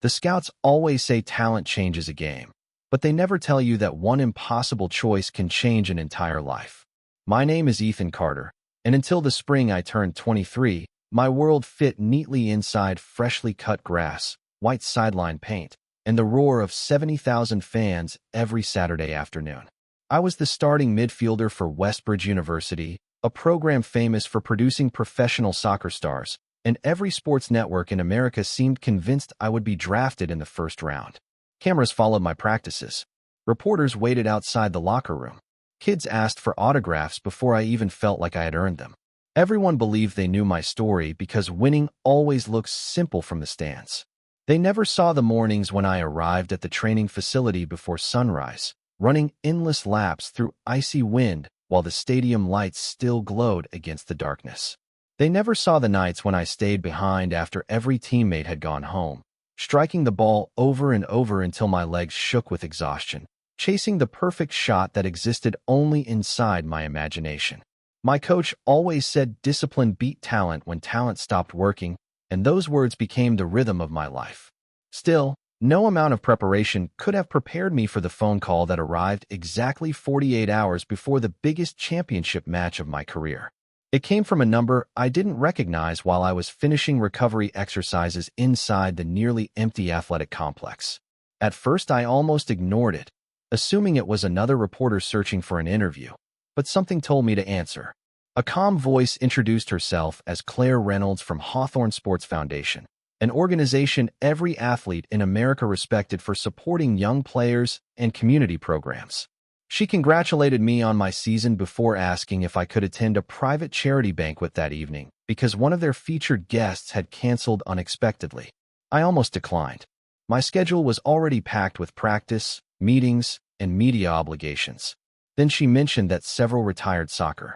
The scouts always say talent changes a game, but they never tell you that one impossible choice can change an entire life. My name is Ethan Carter, and until the spring I turned 23, my world fit neatly inside freshly cut grass, white sideline paint, and the roar of 70,000 fans every Saturday afternoon. I was the starting midfielder for Westbridge University, a program famous for producing professional soccer stars, and every sports network in America seemed convinced I would be drafted in the first round. Cameras followed my practices. Reporters waited outside the locker room. Kids asked for autographs before I even felt like I had earned them. Everyone believed they knew my story because winning always looks simple from the stands. They never saw the mornings when I arrived at the training facility before sunrise, running endless laps through icy wind while the stadium lights still glowed against the darkness. They never saw the nights when I stayed behind after every teammate had gone home, striking the ball over and over until my legs shook with exhaustion, chasing the perfect shot that existed only inside my imagination. My coach always said discipline beat talent when talent stopped working, and those words became the rhythm of my life. Still, no amount of preparation could have prepared me for the phone call that arrived exactly 48 hours before the biggest championship match of my career. It came from a number I didn't recognize while I was finishing recovery exercises inside the nearly empty athletic complex. At first, I almost ignored it, assuming it was another reporter searching for an interview, but something told me to answer. A calm voice introduced herself as Claire Reynolds from Hawthorne Sports Foundation, an organization every athlete in America respected for supporting young players and community programs. She congratulated me on my season before asking if I could attend a private charity banquet that evening because one of their featured guests had canceled unexpectedly. I almost declined. My schedule was already packed with practice, meetings, and media obligations. Then she mentioned that several retired soccer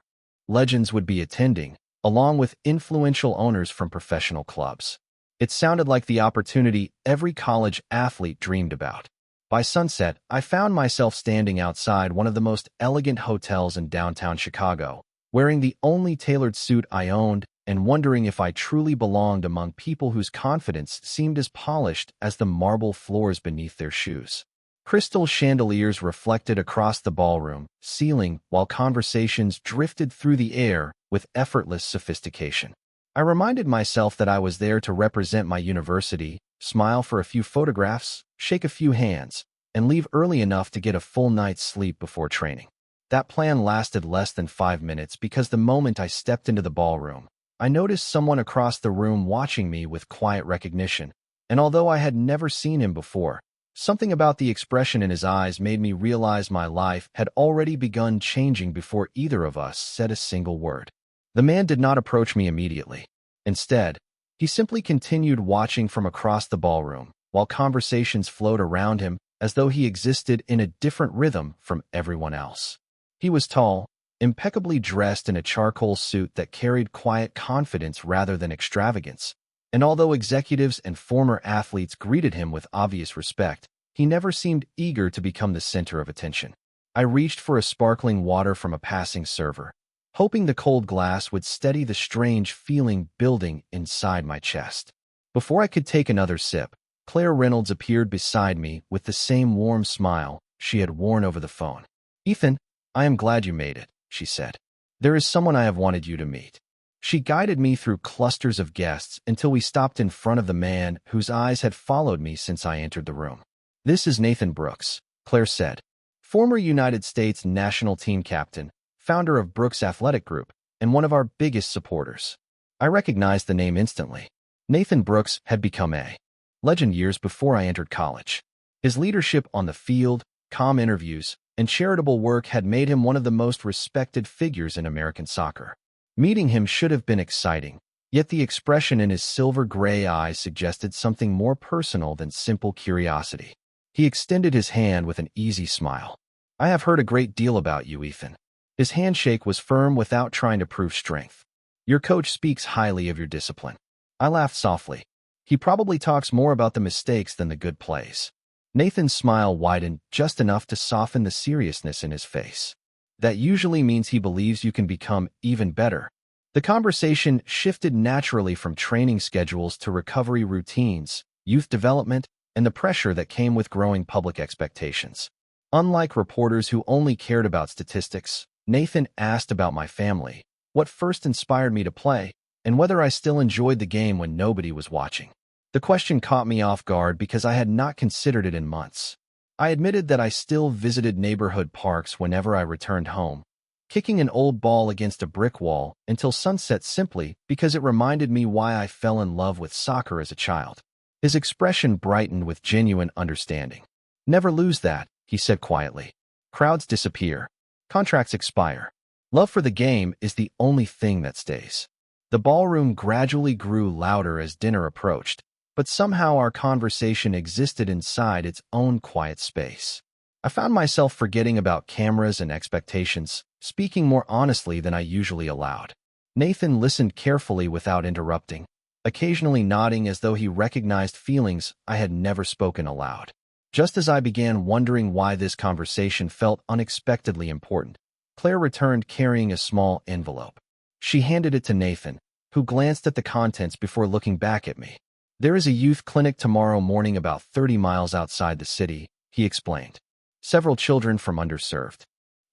legends would be attending, along with influential owners from professional clubs. It sounded like the opportunity every college athlete dreamed about. By sunset, I found myself standing outside one of the most elegant hotels in downtown Chicago, wearing the only tailored suit I owned and wondering if I truly belonged among people whose confidence seemed as polished as the marble floors beneath their shoes. Crystal chandeliers reflected across the ballroom ceiling while conversations drifted through the air with effortless sophistication. I reminded myself that I was there to represent my university, smile for a few photographs, shake a few hands, and leave early enough to get a full night's sleep before training. That plan lasted less than 5 minutes because the moment I stepped into the ballroom, I noticed someone across the room watching me with quiet recognition, and although I had never seen him before, something about the expression in his eyes made me realize my life had already begun changing before either of us said a single word. The man did not approach me immediately. Instead, he simply continued watching from across the ballroom, while conversations flowed around him as though he existed in a different rhythm from everyone else. He was tall, impeccably dressed in a charcoal suit that carried quiet confidence rather than extravagance, and although executives and former athletes greeted him with obvious respect, he never seemed eager to become the center of attention. I reached for a sparkling water from a passing server, hoping the cold glass would steady the strange feeling building inside my chest. Before I could take another sip, Claire Reynolds appeared beside me with the same warm smile she had worn over the phone. "Ethan, I am glad you made it," she said. "There is someone I have wanted you to meet." She guided me through clusters of guests until we stopped in front of the man whose eyes had followed me since I entered the room. "This is Nathan Brooks," Claire said, "former United States national team captain, founder of Brooks Athletic Group, and one of our biggest supporters." I recognized the name instantly. Nathan Brooks had become a legend years before I entered college. His leadership on the field, calm interviews, and charitable work had made him one of the most respected figures in American soccer. Meeting him should have been exciting, yet the expression in his silver-gray eyes suggested something more personal than simple curiosity. He extended his hand with an easy smile. "I have heard a great deal about you, Ethan." His handshake was firm without trying to prove strength. "Your coach speaks highly of your discipline." I laughed softly. "He probably talks more about the mistakes than the good plays." Nathan's smile widened just enough to soften the seriousness in his face. "That usually means he believes you can become even better." The conversation shifted naturally from training schedules to recovery routines, youth development, and the pressure that came with growing public expectations. Unlike reporters who only cared about statistics, Nathan asked about my family, what first inspired me to play, and whether I still enjoyed the game when nobody was watching. The question caught me off guard because I had not considered it in months. I admitted that I still visited neighborhood parks whenever I returned home, kicking an old ball against a brick wall until sunset simply because it reminded me why I fell in love with soccer as a child. His expression brightened with genuine understanding. "Never lose that," he said quietly. "Crowds disappear. Contracts expire. Love for the game is the only thing that stays." The ballroom gradually grew louder as dinner approached, but somehow our conversation existed inside its own quiet space. I found myself forgetting about cameras and expectations, speaking more honestly than I usually allowed. Nathan listened carefully without interrupting, occasionally nodding as though he recognized feelings I had never spoken aloud. Just as I began wondering why this conversation felt unexpectedly important, Claire returned carrying a small envelope. She handed it to Nathan, who glanced at the contents before looking back at me. "There is a youth clinic tomorrow morning about 30 miles outside the city," he explained. "Several children from underserved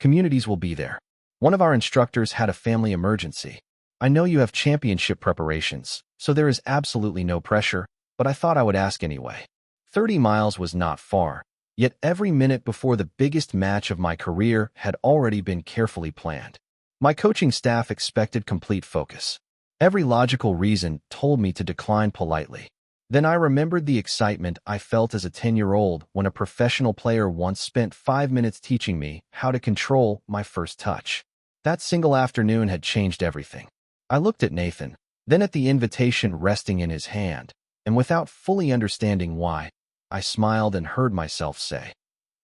communities will be there. One of our instructors had a family emergency. I know you have championship preparations, so there is absolutely no pressure, but I thought I would ask anyway." 30 miles was not far, yet every minute before the biggest match of my career had already been carefully planned. My coaching staff expected complete focus. Every logical reason told me to decline politely. Then I remembered the excitement I felt as a 10-year-old when a professional player once spent 5 minutes teaching me how to control my first touch. That single afternoon had changed everything. I looked at Nathan, then at the invitation resting in his hand, and without fully understanding why, I smiled and heard myself say,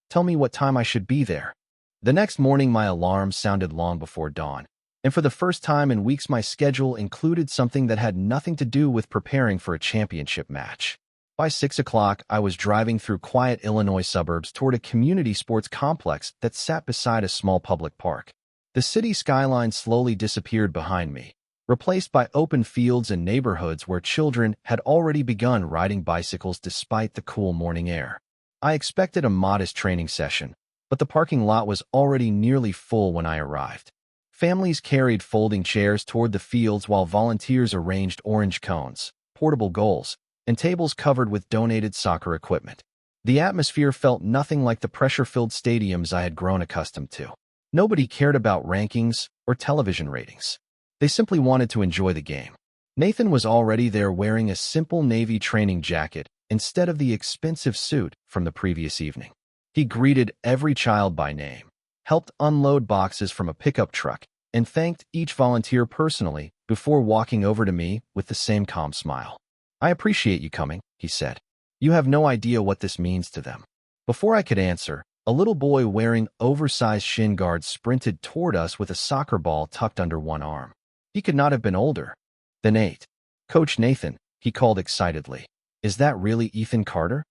"Tell me what time I should be there." The next morning my alarm sounded long before dawn, and for the first time in weeks my schedule included something that had nothing to do with preparing for a championship match. By 6 o'clock, I was driving through quiet Illinois suburbs toward a community sports complex that sat beside a small public park. The city skyline slowly disappeared behind me, replaced by open fields and neighborhoods where children had already begun riding bicycles despite the cool morning air. I expected a modest training session, but the parking lot was already nearly full when I arrived. Families carried folding chairs toward the fields while volunteers arranged orange cones, portable goals, and tables covered with donated soccer equipment. The atmosphere felt nothing like the pressure-filled stadiums I had grown accustomed to. Nobody cared about rankings or television ratings. They simply wanted to enjoy the game. Nathan was already there wearing a simple navy training jacket instead of the expensive suit from the previous evening. He greeted every child by name, helped unload boxes from a pickup truck, and thanked each volunteer personally before walking over to me with the same calm smile. "I appreciate you coming," he said. "You have no idea what this means to them." Before I could answer, a little boy wearing oversized shin guards sprinted toward us with a soccer ball tucked under one arm. He could not have been older than 8. "Coach Nathan," he called excitedly. "Is that really Ethan Carter?"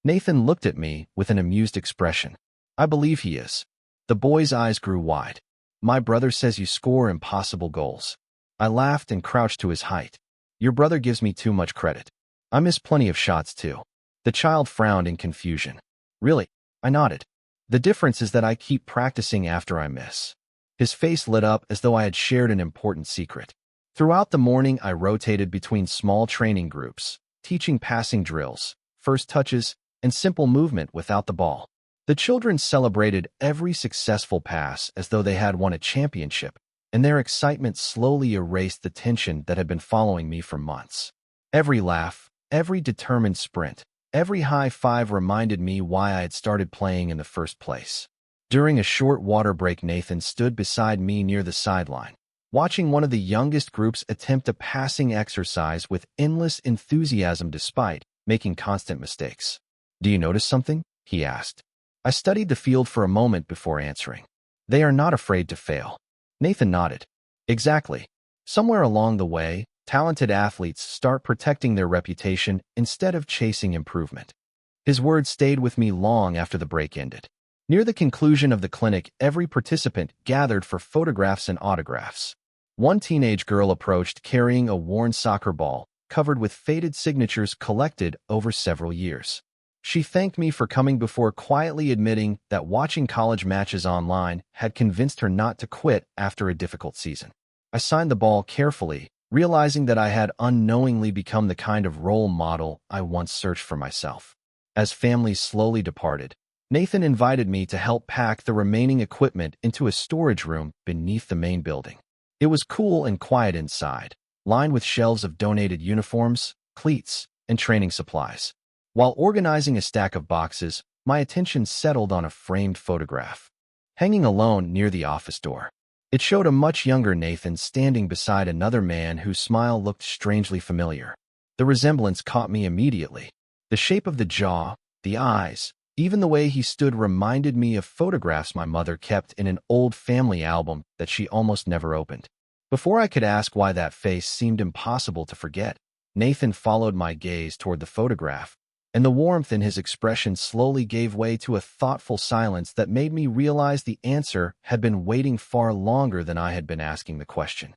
Nathan looked at me with an amused expression. "I believe he is." The boy's eyes grew wide. "My brother says you score impossible goals." I laughed and crouched to his height. "Your brother gives me too much credit. I miss plenty of shots too." The child frowned in confusion. "Really?" I nodded. "The difference is that I keep practicing after I miss." His face lit up as though I had shared an important secret. Throughout the morning, I rotated between small training groups, teaching passing drills, first touches, and simple movement without the ball. The children celebrated every successful pass as though they had won a championship, and their excitement slowly erased the tension that had been following me for months. Every laugh, every determined sprint, every high five reminded me why I had started playing in the first place. During a short water break, Nathan stood beside me near the sideline, watching one of the youngest groups attempt a passing exercise with endless enthusiasm despite making constant mistakes. "Do you notice something?" he asked. I studied the field for a moment before answering. "They are not afraid to fail." Nathan nodded. "Exactly. Somewhere along the way, talented athletes start protecting their reputation instead of chasing improvement." His words stayed with me long after the break ended. Near the conclusion of the clinic, every participant gathered for photographs and autographs. One teenage girl approached carrying a worn soccer ball, covered with faded signatures collected over several years. She thanked me for coming before quietly admitting that watching college matches online had convinced her not to quit after a difficult season. I signed the ball carefully, realizing that I had unknowingly become the kind of role model I once searched for myself. As families slowly departed, Nathan invited me to help pack the remaining equipment into a storage room beneath the main building. It was cool and quiet inside, lined with shelves of donated uniforms, cleats, and training supplies. While organizing a stack of boxes, my attention settled on a framed photograph, hanging alone near the office door. It showed a much younger Nathan standing beside another man whose smile looked strangely familiar. The resemblance caught me immediately. The shape of the jaw, the eyes, even the way he stood reminded me of photographs my mother kept in an old family album that she almost never opened. Before I could ask why that face seemed impossible to forget, Nathan followed my gaze toward the photograph, and the warmth in his expression slowly gave way to a thoughtful silence that made me realize the answer had been waiting far longer than I had been asking the question.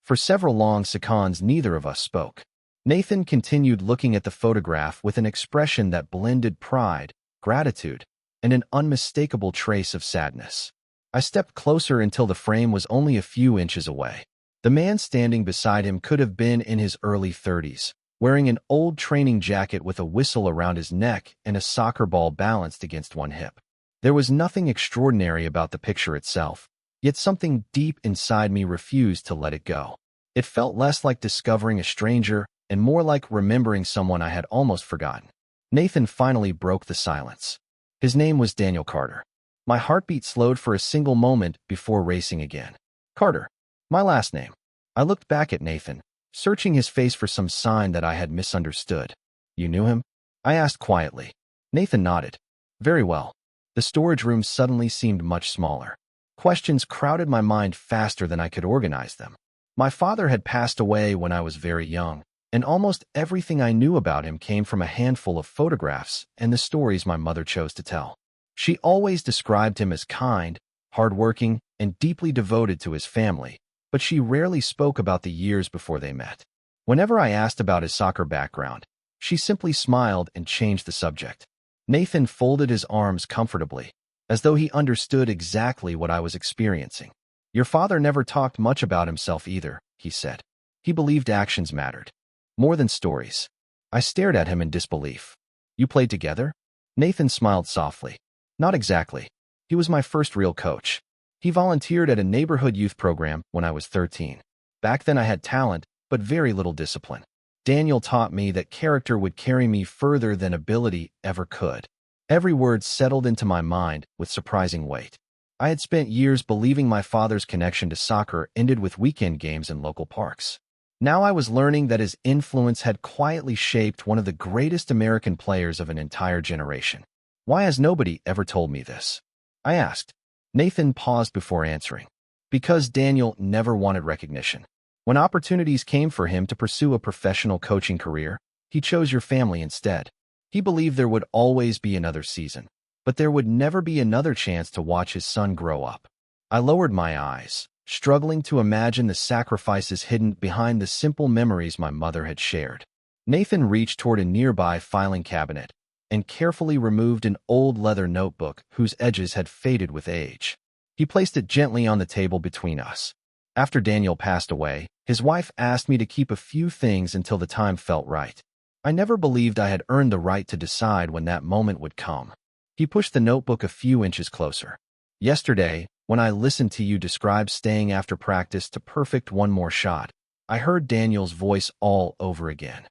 For several long seconds, neither of us spoke. Nathan continued looking at the photograph with an expression that blended pride, gratitude, and an unmistakable trace of sadness. I stepped closer until the frame was only a few inches away. The man standing beside him could have been in his early 30s. Wearing an old training jacket with a whistle around his neck and a soccer ball balanced against one hip. There was nothing extraordinary about the picture itself, yet something deep inside me refused to let it go. It felt less like discovering a stranger and more like remembering someone I had almost forgotten. Nathan finally broke the silence. His name was Daniel Carter. My heartbeat slowed for a single moment before racing again. Carter, my last name. I looked back at Nathan, searching his face for some sign that I had misunderstood. You knew him? I asked quietly. Nathan nodded. Very well. The storage room suddenly seemed much smaller. Questions crowded my mind faster than I could organize them. My father had passed away when I was very young, and almost everything I knew about him came from a handful of photographs and the stories my mother chose to tell. She always described him as kind, hardworking, and deeply devoted to his family, but she rarely spoke about the years before they met. Whenever I asked about his soccer background, she simply smiled and changed the subject. Nathan folded his arms comfortably, as though he understood exactly what I was experiencing. Your father never talked much about himself either, he said. He believed actions mattered, more than stories. I stared at him in disbelief. You played together? Nathan smiled softly. Not exactly. He was my first real coach. He volunteered at a neighborhood youth program when I was 13. Back then I had talent, but very little discipline. Daniel taught me that character would carry me further than ability ever could. Every word settled into my mind with surprising weight. I had spent years believing my father's connection to soccer ended with weekend games in local parks. Now I was learning that his influence had quietly shaped one of the greatest American players of an entire generation. Why has nobody ever told me this? I asked. Nathan paused before answering. Because Daniel never wanted recognition. When opportunities came for him to pursue a professional coaching career, he chose your family instead. He believed there would always be another season, but there would never be another chance to watch his son grow up. I lowered my eyes, struggling to imagine the sacrifices hidden behind the simple memories my mother had shared. Nathan reached toward a nearby filing cabinet and carefully removed an old leather notebook whose edges had faded with age. He placed it gently on the table between us. After Daniel passed away, his wife asked me to keep a few things until the time felt right. I never believed I had earned the right to decide when that moment would come. He pushed the notebook a few inches closer. Yesterday, when I listened to you describe staying after practice to perfect one more shot, I heard Daniel's voice all over again.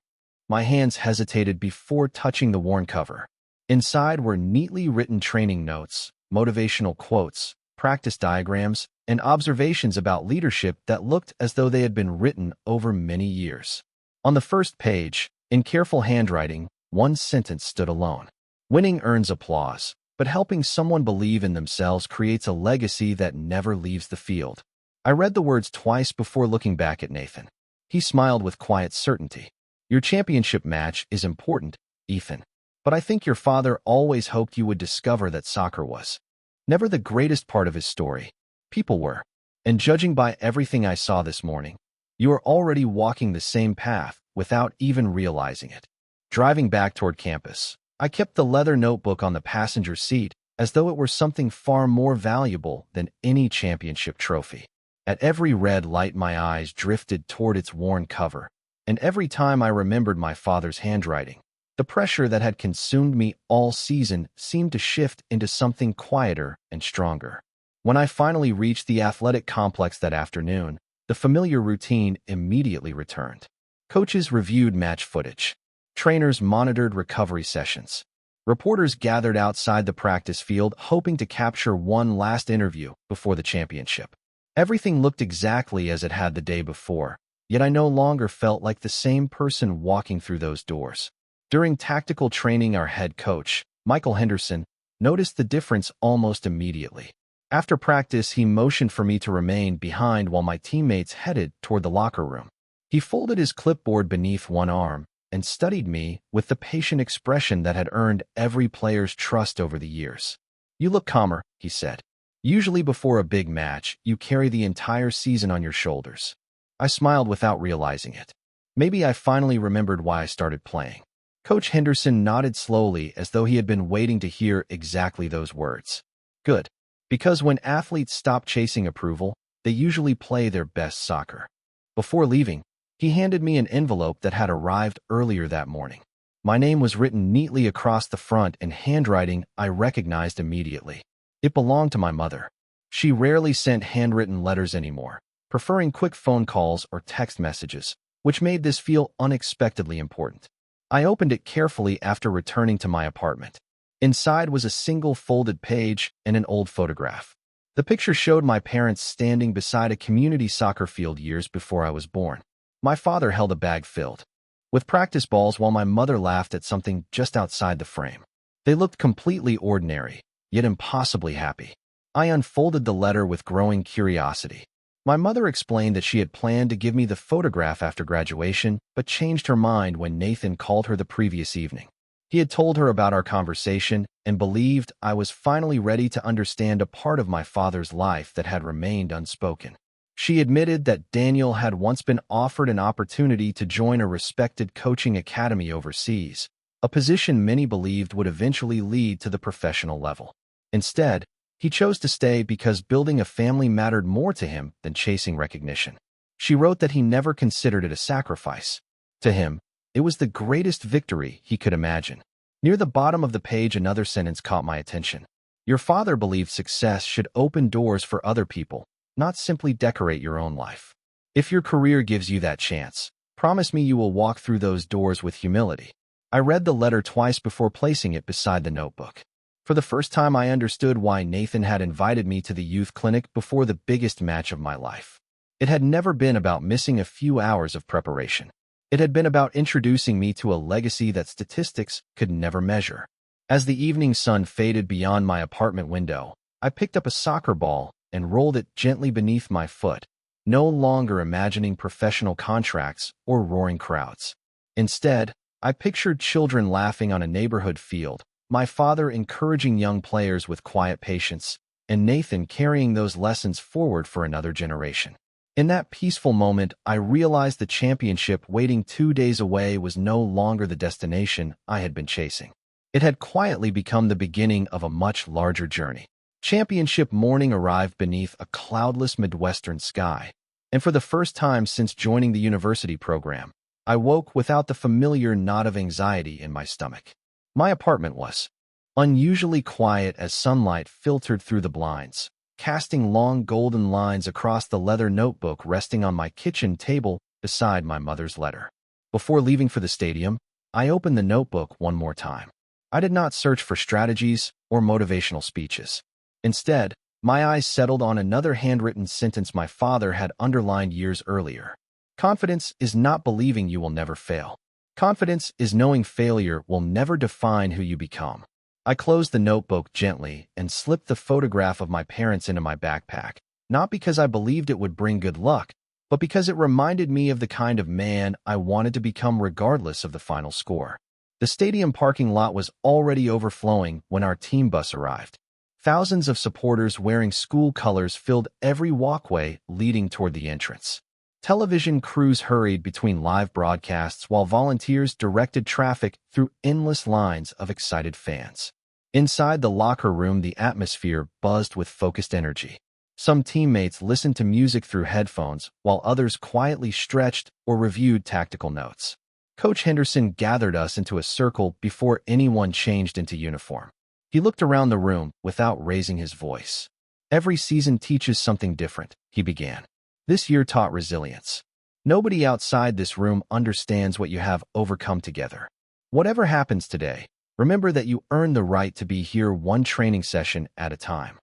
My hands hesitated before touching the worn cover. Inside were neatly written training notes, motivational quotes, practice diagrams, and observations about leadership that looked as though they had been written over many years. On the first page, in careful handwriting, one sentence stood alone. Winning earns applause, but helping someone believe in themselves creates a legacy that never leaves the field. I read the words twice before looking back at Nathan. He smiled with quiet certainty. Your championship match is important, Ethan. But I think your father always hoped you would discover that soccer was never the greatest part of his story. People were. And judging by everything I saw this morning, You are already walking the same path without even realizing it. Driving back toward campus, I kept the leather notebook on the passenger seat as though it were something far more valuable than any championship trophy. At every red light, my eyes drifted toward its worn cover, and every time I remembered my father's handwriting, the pressure that had consumed me all season seemed to shift into something quieter and stronger. When I finally reached the athletic complex that afternoon, the familiar routine immediately returned. Coaches reviewed match footage. Trainers monitored recovery sessions. Reporters gathered outside the practice field hoping to capture one last interview before the championship. Everything looked exactly as it had the day before, yet I no longer felt like the same person walking through those doors. During tactical training, our head coach, Michael Henderson, noticed the difference almost immediately. After practice, he motioned for me to remain behind while my teammates headed toward the locker room. He folded his clipboard beneath one arm and studied me with the patient expression that had earned every player's trust over the years. "You look calmer," he said. "Usually before a big match, you carry the entire season on your shoulders." I smiled without realizing it. Maybe I finally remembered why I started playing. Coach Henderson nodded slowly as though he had been waiting to hear exactly those words. "Good. Because when athletes stop chasing approval, they usually play their best soccer." Before leaving, he handed me an envelope that had arrived earlier that morning. My name was written neatly across the front in handwriting I recognized immediately. It belonged to my mother. She rarely sent handwritten letters anymore, preferring quick phone calls or text messages, which made this feel unexpectedly important. I opened it carefully after returning to my apartment. Inside was a single folded page and an old photograph. The picture showed my parents standing beside a community soccer field years before I was born. My father held a bag filled with practice balls while my mother laughed at something just outside the frame. They looked completely ordinary, yet impossibly happy. I unfolded the letter with growing curiosity. My mother explained that she had planned to give me the photograph after graduation, but changed her mind when Nathan called her the previous evening. He had told her about our conversation and believed I was finally ready to understand a part of my father's life that had remained unspoken. She admitted that Daniel had once been offered an opportunity to join a respected coaching academy overseas, a position many believed would eventually lead to the professional level. Instead, he chose to stay because building a family mattered more to him than chasing recognition. She wrote that he never considered it a sacrifice. To him, it was the greatest victory he could imagine. Near the bottom of the page, another sentence caught my attention. "Your father believed success should open doors for other people, not simply decorate your own life. If your career gives you that chance, promise me you will walk through those doors with humility." I read the letter twice before placing it beside the notebook. For the first time, I understood why Nathan had invited me to the youth clinic before the biggest match of my life. It had never been about missing a few hours of preparation. It had been about introducing me to a legacy that statistics could never measure. As the evening sun faded beyond my apartment window, I picked up a soccer ball and rolled it gently beneath my foot, no longer imagining professional contracts or roaring crowds. Instead, I pictured children laughing on a neighborhood field, my father encouraging young players with quiet patience, and Nathan carrying those lessons forward for another generation. In that peaceful moment, I realized the championship waiting 2 days away was no longer the destination I had been chasing. It had quietly become the beginning of a much larger journey. Championship morning arrived beneath a cloudless Midwestern sky, and for the first time since joining the university program, I woke without the familiar knot of anxiety in my stomach. My apartment was unusually quiet as sunlight filtered through the blinds, casting long golden lines across the leather notebook resting on my kitchen table beside my mother's letter. Before leaving for the stadium, I opened the notebook one more time. I did not search for strategies or motivational speeches. Instead, my eyes settled on another handwritten sentence my father had underlined years earlier. "Confidence is not believing you will never fail. Confidence is knowing failure will never define who you become." I closed the notebook gently and slipped the photograph of my parents into my backpack, not because I believed it would bring good luck, but because it reminded me of the kind of man I wanted to become regardless of the final score. The stadium parking lot was already overflowing when our team bus arrived. Thousands of supporters wearing school colors filled every walkway leading toward the entrance. Television crews hurried between live broadcasts while volunteers directed traffic through endless lines of excited fans. Inside the locker room, the atmosphere buzzed with focused energy. Some teammates listened to music through headphones, while others quietly stretched or reviewed tactical notes. Coach Henderson gathered us into a circle before anyone changed into uniform. He looked around the room without raising his voice. "Every season teaches something different," he began. "This year taught resilience. Nobody outside this room understands what you have overcome together. Whatever happens today, remember that you earned the right to be here one training session at a time."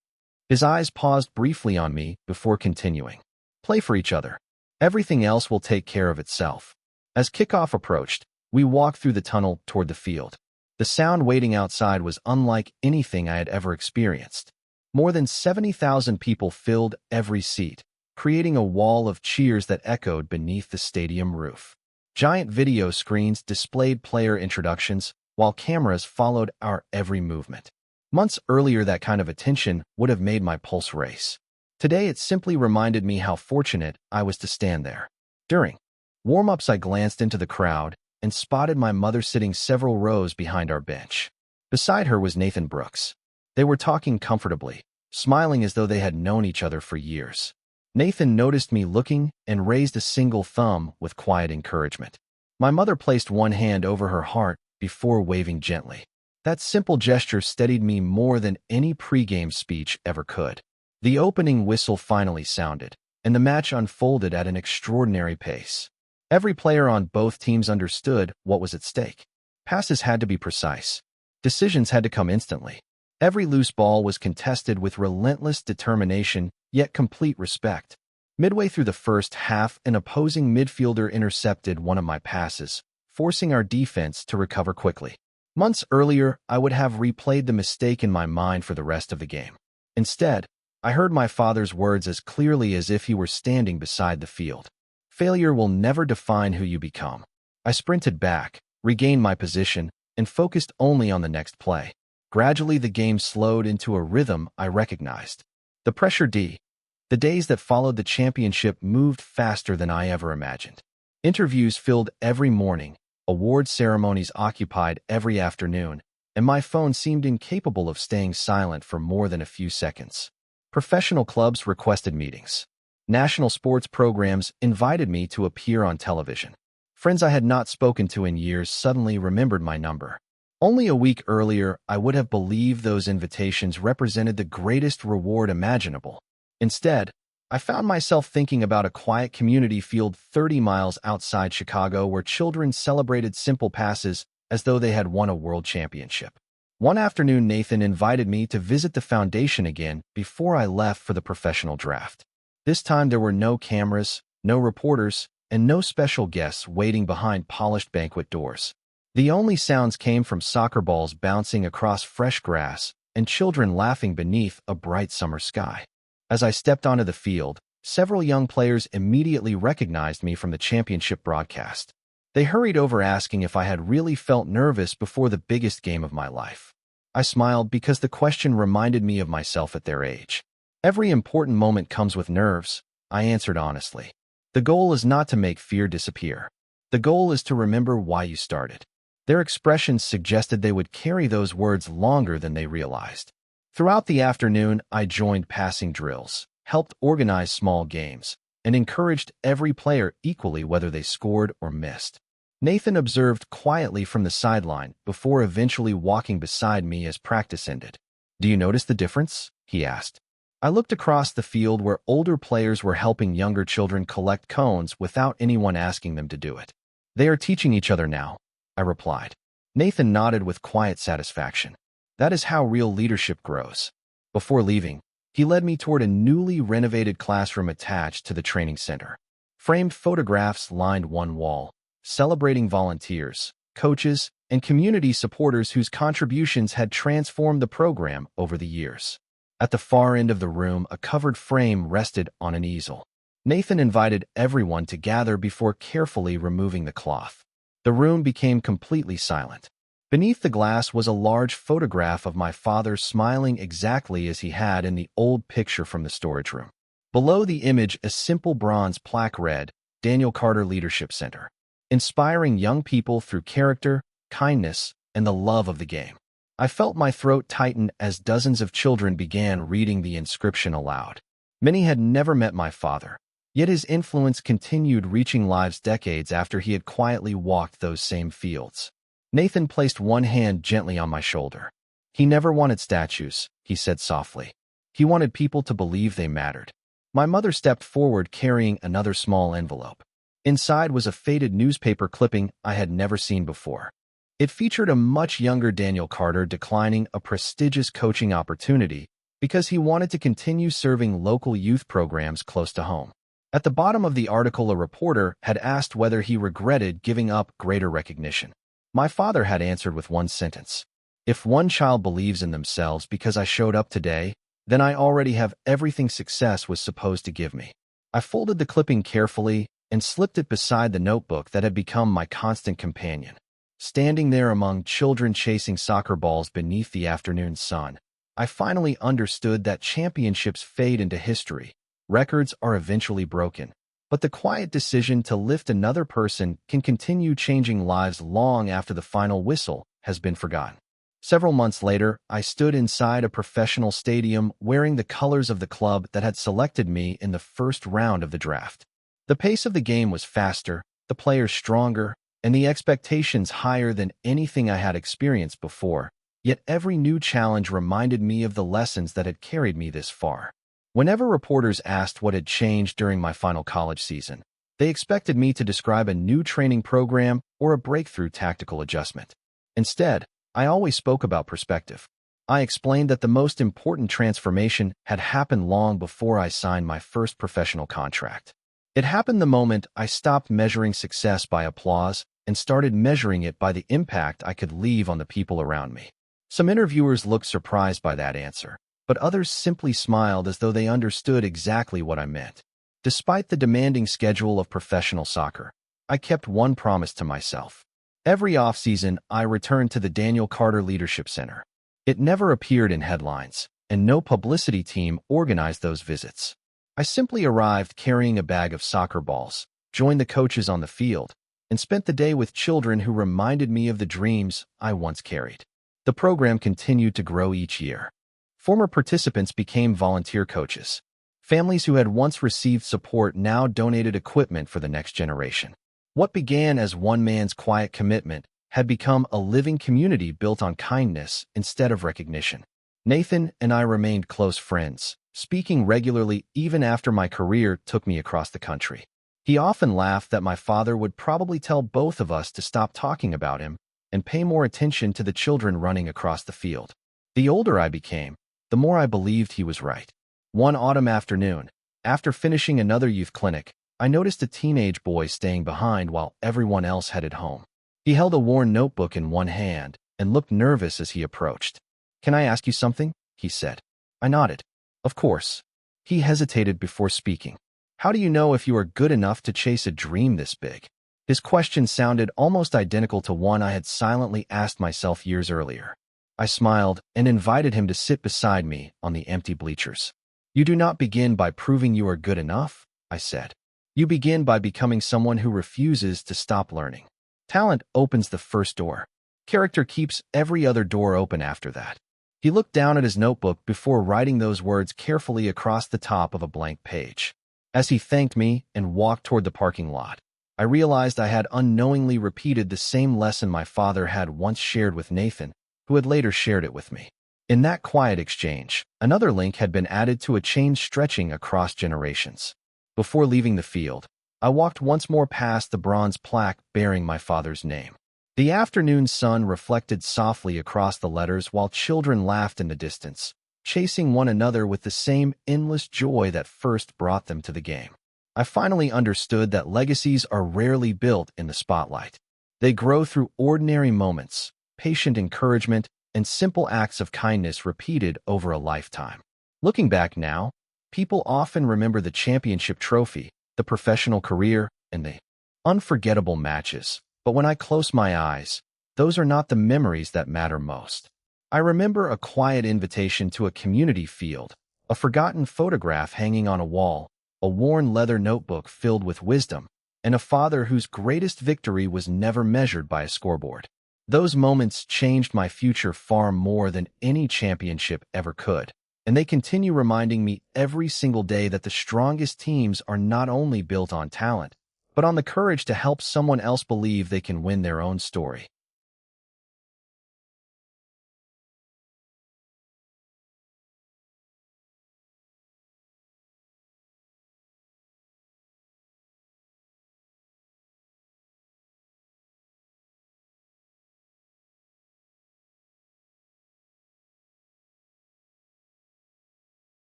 His eyes paused briefly on me before continuing. "Play for each other. Everything else will take care of itself." As kickoff approached, we walked through the tunnel toward the field. The sound waiting outside was unlike anything I had ever experienced. More than 70,000 people filled every seat, creating a wall of cheers that echoed beneath the stadium roof. Giant video screens displayed player introductions, while cameras followed our every movement. Months earlier, that kind of attention would have made my pulse race. Today, it simply reminded me how fortunate I was to stand there. During warm-ups, I glanced into the crowd and spotted my mother sitting several rows behind our bench. Beside her was Nathan Brooks. They were talking comfortably, smiling as though they had known each other for years. Nathan noticed me looking and raised a single thumb with quiet encouragement. My mother placed one hand over her heart before waving gently. That simple gesture steadied me more than any pregame speech ever could. The opening whistle finally sounded, and the match unfolded at an extraordinary pace. Every player on both teams understood what was at stake. Passes had to be precise. Decisions had to come instantly. Every loose ball was contested with relentless determination, yet complete respect. Midway through the first half, an opposing midfielder intercepted one of my passes, forcing our defense to recover quickly. Months earlier, I would have replayed the mistake in my mind for the rest of the game. Instead, I heard my father's words as clearly as if he were standing beside the field. "Failure will never define who you become." I sprinted back, regained my position, and focused only on the next play. Gradually, the game slowed into a rhythm I recognized. The days that followed the championship moved faster than I ever imagined. Interviews filled every morning, award ceremonies occupied every afternoon, and my phone seemed incapable of staying silent for more than a few seconds. Professional clubs requested meetings. National sports programs invited me to appear on television. Friends I had not spoken to in years suddenly remembered my number. Only a week earlier, I would have believed those invitations represented the greatest reward imaginable. Instead, I found myself thinking about a quiet community field 30 miles outside Chicago where children celebrated simple passes as though they had won a world championship. One afternoon, Nathan invited me to visit the foundation again before I left for the professional draft. This time there were no cameras, no reporters, and no special guests waiting behind polished banquet doors. The only sounds came from soccer balls bouncing across fresh grass and children laughing beneath a bright summer sky. As I stepped onto the field, several young players immediately recognized me from the championship broadcast. They hurried over asking if I had really felt nervous before the biggest game of my life. I smiled because the question reminded me of myself at their age. "Every important moment comes with nerves," I answered honestly. "The goal is not to make fear disappear. The goal is to remember why you started." Their expressions suggested they would carry those words longer than they realized. Throughout the afternoon, I joined passing drills, helped organize small games, and encouraged every player equally whether they scored or missed. Nathan observed quietly from the sideline before eventually walking beside me as practice ended. "Do you notice the difference?" he asked. I looked across the field where older players were helping younger children collect cones without anyone asking them to do it. "They are teaching each other now," I replied. Nathan nodded with quiet satisfaction. That is how real leadership grows. Before leaving, he led me toward a newly renovated classroom attached to the training center. Framed photographs lined one wall, celebrating volunteers, coaches, and community supporters whose contributions had transformed the program over the years. At the far end of the room, a covered frame rested on an easel. Nathan invited everyone to gather before carefully removing the cloth. The room became completely silent. Beneath the glass was a large photograph of my father smiling exactly as he had in the old picture from the storage room. Below the image, a simple bronze plaque read, Daniel Carter Leadership Center, inspiring young people through character, kindness, and the love of the game. I felt my throat tighten as dozens of children began reading the inscription aloud. Many had never met my father, yet his influence continued reaching lives decades after he had quietly walked those same fields. Nathan placed one hand gently on my shoulder. He never wanted statues, he said softly. He wanted people to believe they mattered. My mother stepped forward carrying another small envelope. Inside was a faded newspaper clipping I had never seen before. It featured a much younger Daniel Carter declining a prestigious coaching opportunity because he wanted to continue serving local youth programs close to home. At the bottom of the article, a reporter had asked whether he regretted giving up greater recognition. My father had answered with one sentence: "If one child believes in themselves because I showed up today, then I already have everything success was supposed to give me." I folded the clipping carefully and slipped it beside the notebook that had become my constant companion. Standing there among children chasing soccer balls beneath the afternoon sun, I finally understood that championships fade into history. Records are eventually broken, but the quiet decision to lift another person can continue changing lives long after the final whistle has been forgotten. Several months later, I stood inside a professional stadium wearing the colors of the club that had selected me in the first round of the draft. The pace of the game was faster, the players stronger, and the expectations higher than anything I had experienced before, yet every new challenge reminded me of the lessons that had carried me this far. Whenever reporters asked what had changed during my final college season, they expected me to describe a new training program or a breakthrough tactical adjustment. Instead, I always spoke about perspective. I explained that the most important transformation had happened long before I signed my first professional contract. It happened the moment I stopped measuring success by applause and started measuring it by the impact I could leave on the people around me. Some interviewers looked surprised by that answer, but others simply smiled as though they understood exactly what I meant. Despite the demanding schedule of professional soccer, I kept one promise to myself. Every offseason, I returned to the Daniel Carter Leadership Center. It never appeared in headlines, and no publicity team organized those visits. I simply arrived carrying a bag of soccer balls, joined the coaches on the field, and spent the day with children who reminded me of the dreams I once carried. The program continued to grow each year. Former participants became volunteer coaches. Families who had once received support now donated equipment for the next generation. What began as one man's quiet commitment had become a living community built on kindness instead of recognition. Nathan and I remained close friends, speaking regularly even after my career took me across the country. He often laughed that my father would probably tell both of us to stop talking about him and pay more attention to the children running across the field. The older I became, the more I believed he was right. One autumn afternoon, after finishing another youth clinic, I noticed a teenage boy staying behind while everyone else headed home. He held a worn notebook in one hand and looked nervous as he approached. "Can I ask you something?" he said. I nodded. "Of course." He hesitated before speaking. "How do you know if you are good enough to chase a dream this big?" His question sounded almost identical to one I had silently asked myself years earlier. I smiled and invited him to sit beside me on the empty bleachers. "You do not begin by proving you are good enough," I said. "You begin by becoming someone who refuses to stop learning. Talent opens the first door. Character keeps every other door open after that." He looked down at his notebook before writing those words carefully across the top of a blank page. As he thanked me and walked toward the parking lot, I realized I had unknowingly repeated the same lesson my father had once shared with Nathan, who had later shared it with me. In that quiet exchange, another link had been added to a chain stretching across generations. Before leaving the field, I walked once more past the bronze plaque bearing my father's name. The afternoon sun reflected softly across the letters while children laughed in the distance, chasing one another with the same endless joy that first brought them to the game. I finally understood that legacies are rarely built in the spotlight. They grow through ordinary moments, patient encouragement, and simple acts of kindness repeated over a lifetime. Looking back now, people often remember the championship trophy, the professional career, and the unforgettable matches. But when I close my eyes, those are not the memories that matter most. I remember a quiet invitation to a community field, a forgotten photograph hanging on a wall, a worn leather notebook filled with wisdom, and a father whose greatest victory was never measured by a scoreboard. Those moments changed my future far more than any championship ever could, and they continue reminding me every single day that the strongest teams are not only built on talent, but on the courage to help someone else believe they can win their own story.